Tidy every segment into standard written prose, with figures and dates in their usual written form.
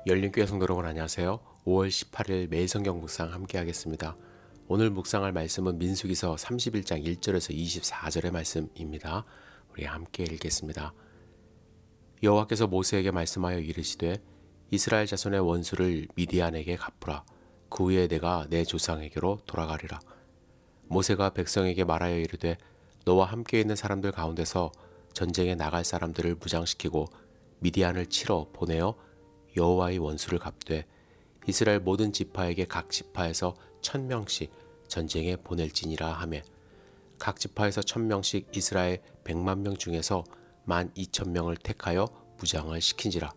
열린교회 성도 여러분 안녕하세요. 5월 18일 매일 성경 묵상 함께 하겠습니다. 오늘 묵상할 말씀은 민수기서 31장 1절에서 24절의 말씀입니다. 우리 함께 읽겠습니다. 여호와께서 모세에게 말씀하여 이르시되 이스라엘 자손의 원수를 미디안에게 갚으라. 그 후에 내가 내 조상에게로 돌아가리라. 모세가 백성에게 말하여 이르되 너와 함께 있는 사람들 가운데서 전쟁에 나갈 사람들을 무장시키고 미디안을 치러 보내어 여호와의 원수를 갚되 이스라엘 모든 지파에게 각 지파에서 1000명씩 전쟁에 보낼지니라 하며 각 지파에서 1000명씩 이스라엘 100만 명 중에서 12,000명을 택하여 무장을 시킨지라.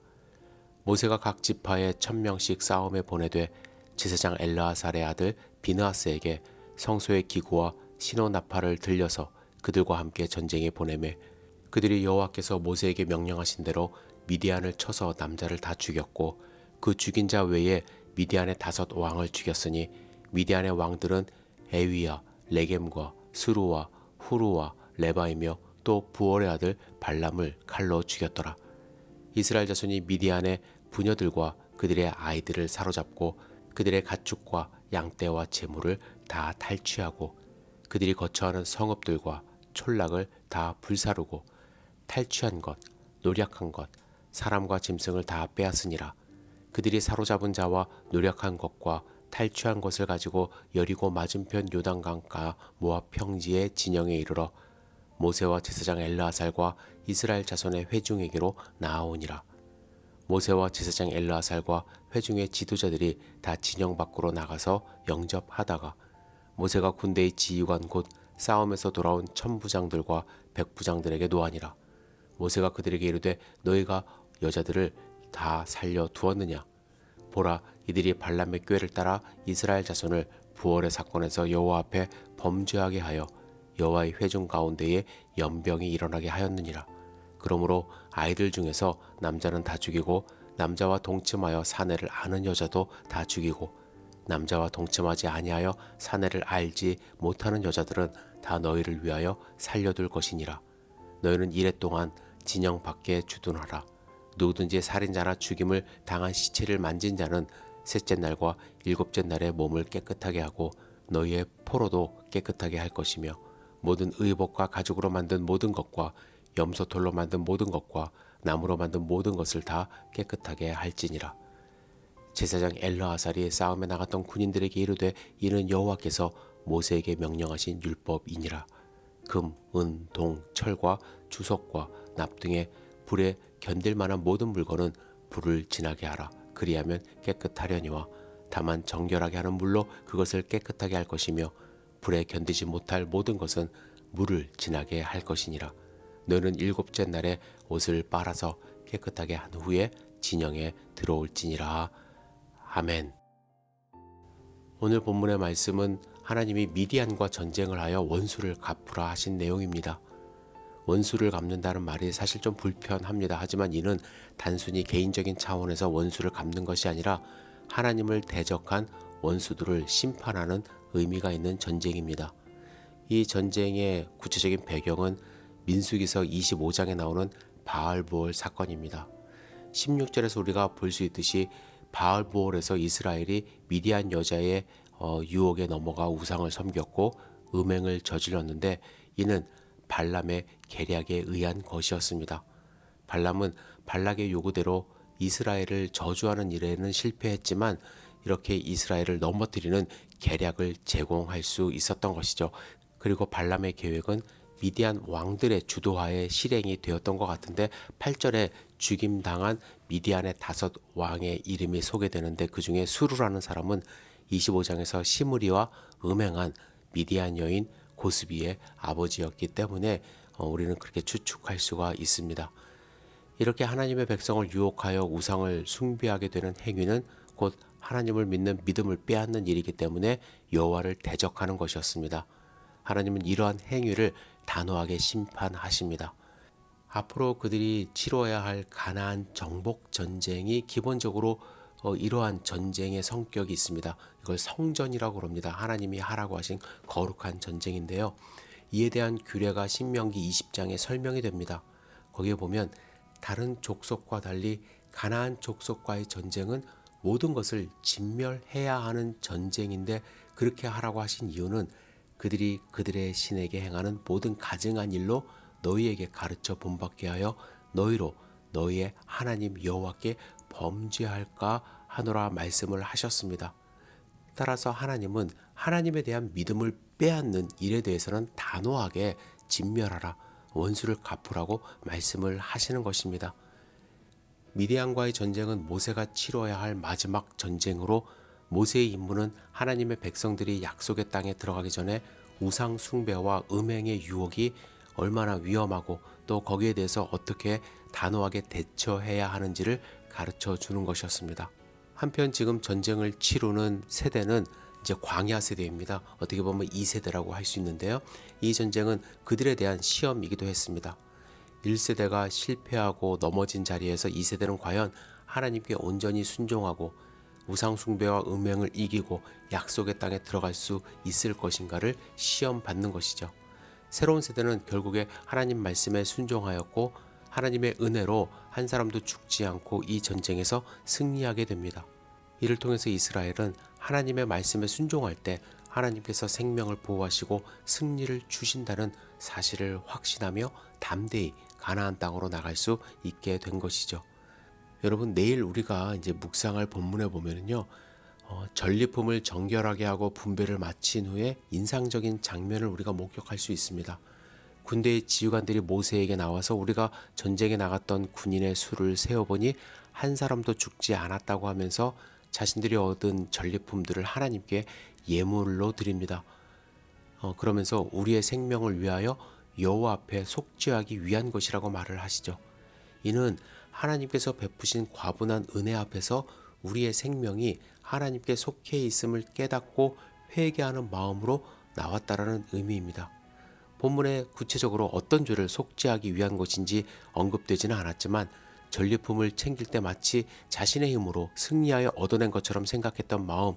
모세가 각 지파에 1000명씩 싸움에 보내되 제사장 엘르아살의 아들 비느하스에게 성소의 기구와 신호나팔을 들려서 그들과 함께 전쟁에 보내매 그들이 여호와께서 모세에게 명령하신 대로 미디안을 쳐서 남자를 다 죽였고 그 죽인 자 외에 미디안의 5 왕을 죽였으니 미디안의 왕들은 에위야, 레겜과 스루와 후루와 레바이며 또 부월의 아들 발람을 칼로 죽였더라. 이스라엘 자손이 미디안의 부녀들과 그들의 아이들을 사로잡고 그들의 가축과 양떼와 재물을 다 탈취하고 그들이 거처하는 성읍들과 촌락을 다 불사르고 탈취한 것, 노략한 것, 사람과 짐승을 다 빼앗으니라. 그들이 사로잡은 자와 노략한 것과 탈취한 것을 가지고 여리고 맞은편 요단강가 모압 평지의 진영에 이르러 모세와 제사장 엘르아살과 이스라엘 자손의 회중에게로 나아오니라. 모세와 제사장 엘르아살과 회중의 지도자들이 다 진영 밖으로 나가서 영접하다가 모세가 군대의 지휘관 곧 싸움에서 돌아온 천부장들과 백부장들에게 노하니라. 모세가 그들에게 이르되 너희가 여자들을 다 살려 두었느냐? 보라, 이들이 발람의 꾀를 따라 이스라엘 자손을 부월의 사건에서 여호와 앞에 범죄하게 하여 여호와의 회중 가운데에 연병이 일어나게 하였느니라. 그러므로 아이들 중에서 남자는 다 죽이고 남자와 동침하여 사내를 아는 여자도 다 죽이고 남자와 동침하지 아니하여 사내를 알지 못하는 여자들은 다 너희를 위하여 살려둘 것이니라. 너희는 이래 동안 진영 밖에 주둔하라. 누구든지 살인자나 죽임을 당한 시체를 만진 자는 셋째 날과 일곱째 날에 몸을 깨끗하게 하고 너희의 포로도 깨끗하게 할 것이며 모든 의복과 가죽으로 만든 모든 것과 염소털로 만든 모든 것과 나무로 만든 모든 것을 다 깨끗하게 할지니라. 제사장 엘르아살이 싸움에 나갔던 군인들에게 이르되 이는 여호와께서 모세에게 명령하신 율법이니라. 금, 은, 동, 철과 주석과 납 등의 불에 견딜 만한 모든 물건은 불을 지나게 하라. 그리하면 깨끗하려니와 다만 정결하게 하는 물로 그것을 깨끗하게 할 것이며 불에 견디지 못할 모든 것은 물을 지나게 할 것이니라. 너는 일곱째 날에 옷을 빨아서 깨끗하게 한 후에 진영에 들어올지니라. 아멘. 오늘 본문의 말씀은 하나님이 미디안과 전쟁을 하여 원수를 갚으라 하신 내용입니다. 원수를 갚는다는 말이 사실 좀 불편합니다. 하지만 이는 단순히 개인적인 차원에서 원수를 갚는 것이 아니라 하나님을 대적한 원수들을 심판하는 의미가 있는 전쟁입니다. 이 전쟁의 구체적인 배경은 민수기서 25장에 나오는 바알보올 사건입니다. 16절에서 우리가 볼 수 있듯이 바알보올에서 이스라엘이 미디안 여자의 유혹에 넘어가 우상을 섬겼고 음행을 저질렀는데 이는 발람의 계략에 의한 것이었습니다. 발람은 발락의 요구대로 이스라엘을 저주하는 일에는 실패했지만 이렇게 이스라엘을 넘어뜨리는 계략을 제공할 수 있었던 것이죠. 그리고 발람의 계획은 미디안 왕들의 주도하에 실행이 되었던 것 같은데 8절에 죽임당한 미디안의 5 왕의 이름이 소개되는데 그 중에 수루라는 사람은 25장에서 시므리와 음행한 미디안 여인 고스비의 아버지였기 때문에 우리는 그렇게 추측할 수가 있습니다. 이렇게 하나님의 백성을 유혹하여 우상을 숭배하게 되는 행위는 곧 하나님을 믿는 믿음을 빼앗는 일이기 때문에 여호와를 대적하는 것이었습니다. 하나님은 이러한 행위를 단호하게 심판하십니다. 앞으로 그들이 치러야 할 가나안 정복 전쟁이 기본적으로 이러한 전쟁의 성격이 있습니다. 이걸 성전이라고 합니다. 하나님이 하라고 하신 거룩한 전쟁인데요. 이에 대한 규례가 신명기 20장에 설명이 됩니다. 거기에 보면 다른 족속과 달리 가나안 족속과의 전쟁은 모든 것을 진멸해야 하는 전쟁인데 그렇게 하라고 하신 이유는 그들이 그들의 신에게 행하는 모든 가증한 일로 너희에게 가르쳐 본받게 하여 너희로 너희의 하나님 여호와께 범죄할까 하노라 말씀을 하셨습니다. 따라서 하나님은 하나님에 대한 믿음을 빼앗는 일에 대해서는 단호하게 진멸하라, 원수를 갚으라고 말씀을 하시는 것입니다. 미디안과의 전쟁은 모세가 치러야 할 마지막 전쟁으로 모세의 임무는 하나님의 백성들이 약속의 땅에 들어가기 전에 우상 숭배와 음행의 유혹이 얼마나 위험하고 또 거기에 대해서 어떻게 단호하게 대처해야 하는지를 가르쳐 주는 것이었습니다. 한편 지금 전쟁을 치르는 세대는 이제 광야 세대입니다. 어떻게 보면 2세대라고 할 수 있는데요. 이 전쟁은 그들에 대한 시험이기도 했습니다. 1세대가 실패하고 넘어진 자리에서 2세대는 과연 하나님께 온전히 순종하고 우상 숭배와 음행을 이기고 약속의 땅에 들어갈 수 있을 것인가를 시험 받는 것이죠. 새로운 세대는 결국에 하나님 말씀에 순종하였고 하나님의 은혜로 한 사람도 죽지 않고 이 전쟁에서 승리하게 됩니다. 이를 통해서 이스라엘은 하나님의 말씀에 순종할 때 하나님께서 생명을 보호하시고 승리를 주신다는 사실을 확신하며 담대히 가나안 땅으로 나갈 수 있게 된 것이죠. 여러분, 내일 우리가 이제 묵상할 본문에 보면은요, 전리품을 정결하게 하고 분배를 마친 후에 인상적인 장면을 우리가 목격할 수 있습니다. 군대의 지휘관들이 모세에게 나와서 우리가 전쟁에 나갔던 군인의 수를 세어보니 한 사람도 죽지 않았다고 하면서 자신들이 얻은 전리품들을 하나님께 예물로 드립니다. 그러면서 우리의 생명을 위하여 여호와 앞에 속죄하기 위한 것이라고 말을 하시죠. 이는 하나님께서 베푸신 과분한 은혜 앞에서 우리의 생명이 하나님께 속해 있음을 깨닫고 회개하는 마음으로 나왔다라는 의미입니다. 본문에 구체적으로 어떤 죄를 속죄하기 위한 것인지 언급되지는 않았지만 전리품을 챙길 때 마치 자신의 힘으로 승리하여 얻어낸 것처럼 생각했던 마음,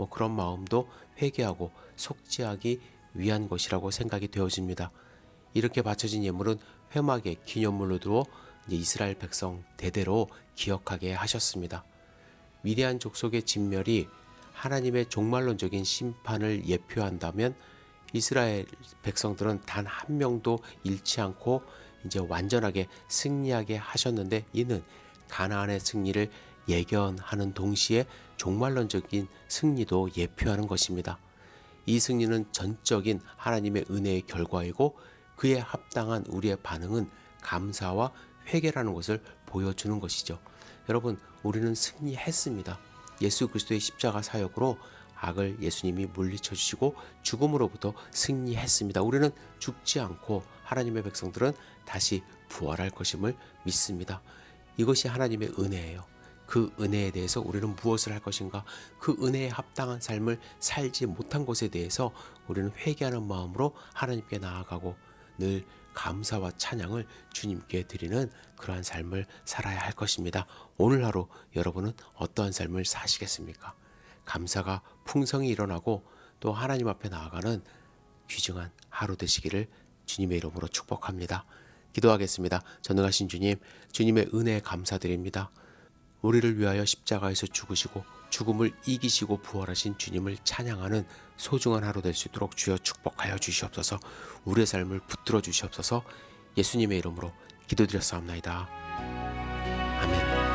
그런 마음도 회개하고 속죄하기 위한 것이라고 생각이 되어집니다. 이렇게 바쳐진 예물은 회막에 기념물로 두어 이스라엘 백성 대대로 기억하게 하셨습니다. 미디안 족속의 진멸이 하나님의 종말론적인 심판을 예표한다면 이스라엘 백성들은 단 한 명도 잃지 않고 이제 완전하게 승리하게 하셨는데 이는 가나안의 승리를 예견하는 동시에 종말론적인 승리도 예표하는 것입니다. 이 승리는 전적인 하나님의 은혜의 결과이고 그에 합당한 우리의 반응은 감사와 회개라는 것을 보여주는 것이죠. 여러분, 우리는 승리했습니다. 예수 그리스도의 십자가 사역으로 악을 예수님이 물리쳐 주시고 죽음으로부터 승리했습니다. 우리는 죽지 않고 하나님의 백성들은 다시 부활할 것임을 믿습니다. 이것이 하나님의 은혜예요. 그 은혜에 대해서 우리는 무엇을 할 것인가? 그 은혜에 합당한 삶을 살지 못한 것에 대해서 우리는 회개하는 마음으로 하나님께 나아가고 늘 감사와 찬양을 주님께 드리는 그러한 삶을 살아야 할 것입니다. 오늘 하루 여러분은 어떠한 삶을 사시겠습니까? 감사가 풍성히 일어나고 또 하나님 앞에 나아가는 귀중한 하루 되시기를 주님의 이름으로 축복합니다. 기도하겠습니다. 전능하신 주님, 주님의 은혜에 감사드립니다. 우리를 위하여 십자가에서 죽으시고 죽음을 이기시고 부활하신 주님을 찬양하는 소중한 하루 될 수 있도록 주여 축복하여 주시옵소서. 우리의 삶을 붙들어 주시옵소서. 예수님의 이름으로 기도드렸사옵나이다. 아멘.